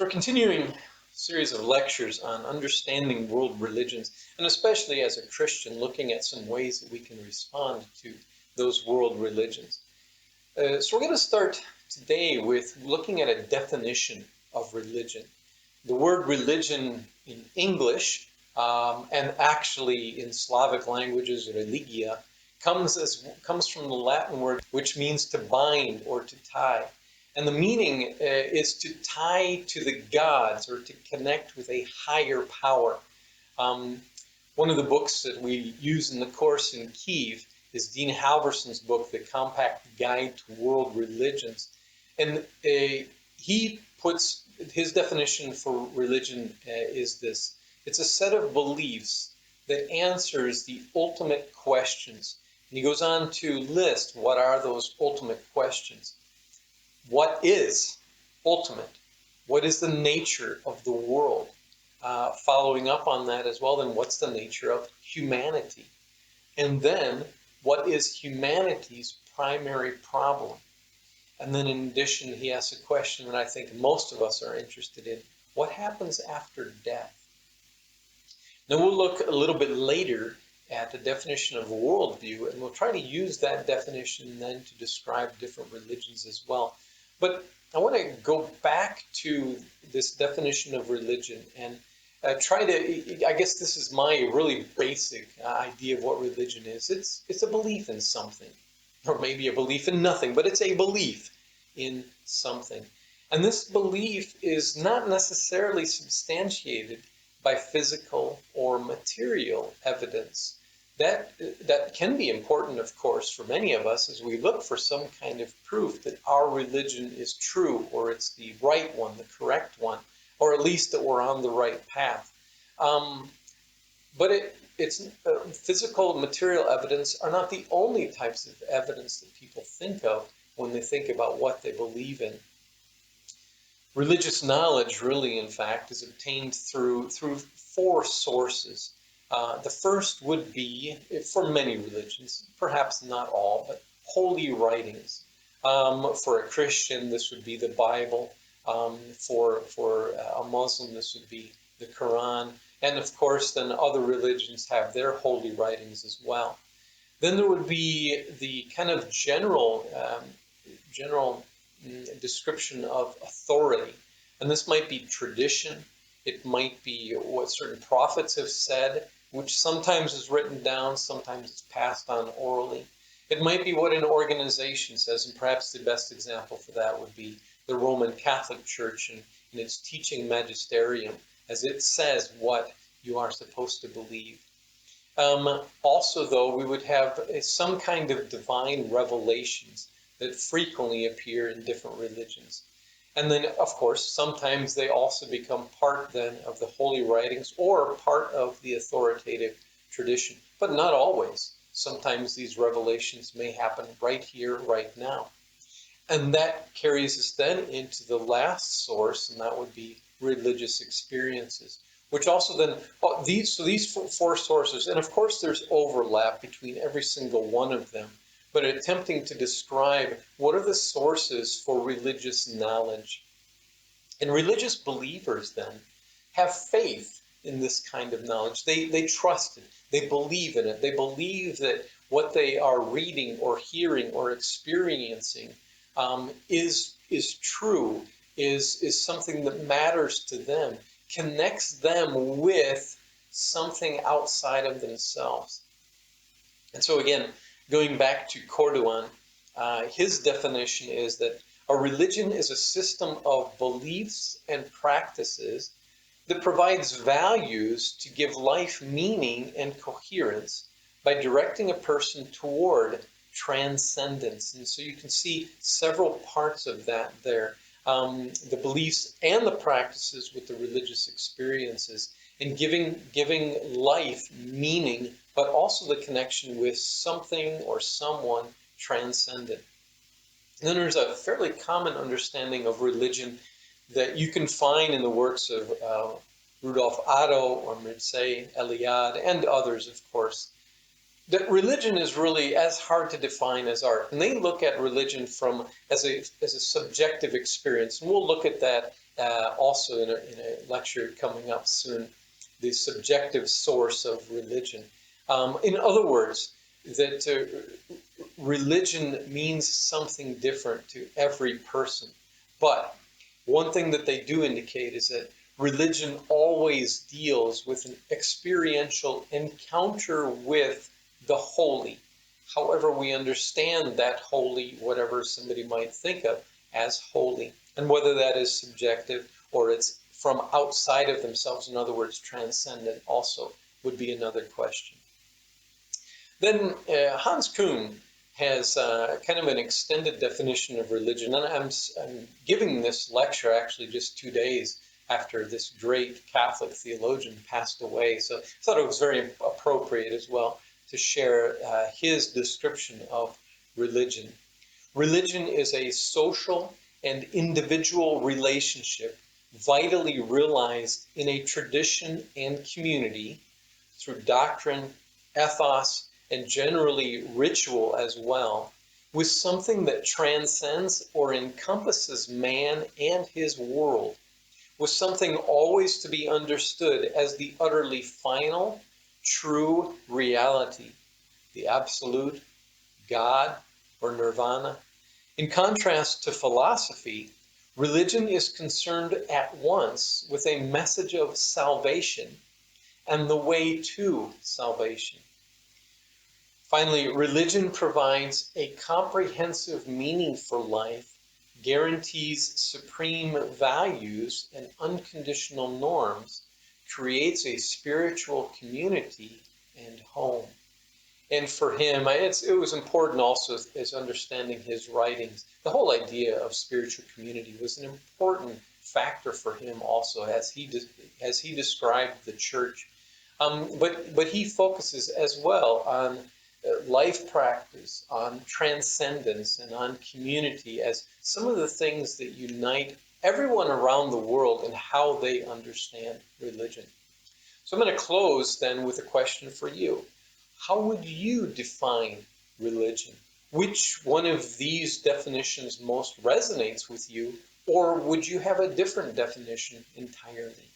So we're continuing a series of lectures on understanding world religions, and especially as a Christian, looking at some ways that we can respond to those world religions. So we're going to start today with looking at a definition of religion. The word religion in English, and actually in Slavic languages, religia, comes from the Latin word which means to bind or to tie. And the meaning is to tie to the gods or to connect with a higher power. One of the books that we use in the course in Kiev is Dean Halverson's book, The Compact Guide to World Religions. And he puts his definition for religion is this. It's a set of beliefs that answers the ultimate questions. And he goes on to list what are those ultimate questions. What is ultimate? What is the nature of the world? Following up on that as well, then what's the nature of humanity? And then what is humanity's primary problem? And then in addition, he asks a question that I think most of us are interested in. What happens after death? Now we'll look a little bit later at the definition of worldview, and we'll try to use that definition then to describe different religions as well. But I want to go back to this definition of religion and try to, I guess this is my really basic idea of what religion is. It's a belief in something, or maybe a belief in nothing, but it's a belief in something. And this belief is not necessarily substantiated by physical or material evidence. That can be important, of course, for many of us as we look for some kind of proof that our religion is true, or it's the right one, the correct one, or at least that we're on the right path. But physical and material evidence are not the only types of evidence that people think of when they think about what they believe in. Religious knowledge, really, in fact, is obtained through four sources. The first would be, for many religions, perhaps not all, but holy writings. For a Christian, this would be the Bible. For a Muslim, this would be the Quran. And of course, then other religions have their holy writings as well. Then there would be the kind of general description of authority. And this might be tradition. It might be what certain prophets have said, which sometimes is written down, sometimes it's passed on orally. It might be what an organization says, and perhaps the best example for that would be the Roman Catholic Church and its teaching magisterium, as it says what you are supposed to believe. Also, though, we would have some kind of divine revelations that frequently appear in different religions. And then, of course, sometimes they also become part then of the holy writings or part of the authoritative tradition, but not always. Sometimes these revelations may happen right here, right now. And that carries us then into the last source, and that would be religious experiences, which also then, these four sources, and of course there's overlap between every single one of them, but attempting to describe what are the sources for religious knowledge. And religious believers then have faith in this kind of knowledge. They trust it. They believe in it. They believe that what they are reading or hearing or experiencing is true, is something that matters to them, connects them with something outside of themselves. And so again, going back to Corduan, his definition is that a religion is a system of beliefs and practices that provides values to give life meaning and coherence by directing a person toward transcendence. And so you can see several parts of that there. The beliefs and the practices with the religious experiences, and giving life meaning, but also the connection with something or someone transcendent. And then there's a fairly common understanding of religion that you can find in the works of Rudolf Otto or Mircea Eliade and others, of course, that religion is really as hard to define as art. And they look at religion as a subjective experience. And we'll look at that also in a lecture coming up soon, the subjective source of religion. In other words, that religion means something different to every person. But one thing that they do indicate is that religion always deals with an experiential encounter with the holy. However, we understand that holy, whatever somebody might think of as holy, and whether that is subjective or it's from outside of themselves, in other words, transcendent, also would be another question. Then Hans Kuhn has kind of an extended definition of religion, and I'm giving this lecture actually just 2 days after this great Catholic theologian passed away, so I thought it was very appropriate as well to share his description of religion. Religion is a social and individual relationship vitally realized in a tradition and community through doctrine, ethos, and generally ritual as well, with something that transcends or encompasses man and his world, with something always to be understood as the utterly final, true reality, the absolute, God, or nirvana. In contrast to philosophy, religion is concerned at once with a message of salvation and the way to salvation. Finally, religion provides a comprehensive meaning for life, guarantees supreme values and unconditional norms, creates a spiritual community and home. And for him, it was important also as understanding his writings. The whole idea of spiritual community was an important factor for him also as he described the church. But he focuses as well on life practice, on transcendence, and on community as some of the things that unite everyone around the world in how they understand religion. So I'm going to close then with a question for you. How would you define religion? Which one of these definitions most resonates with you, or would you have a different definition entirely?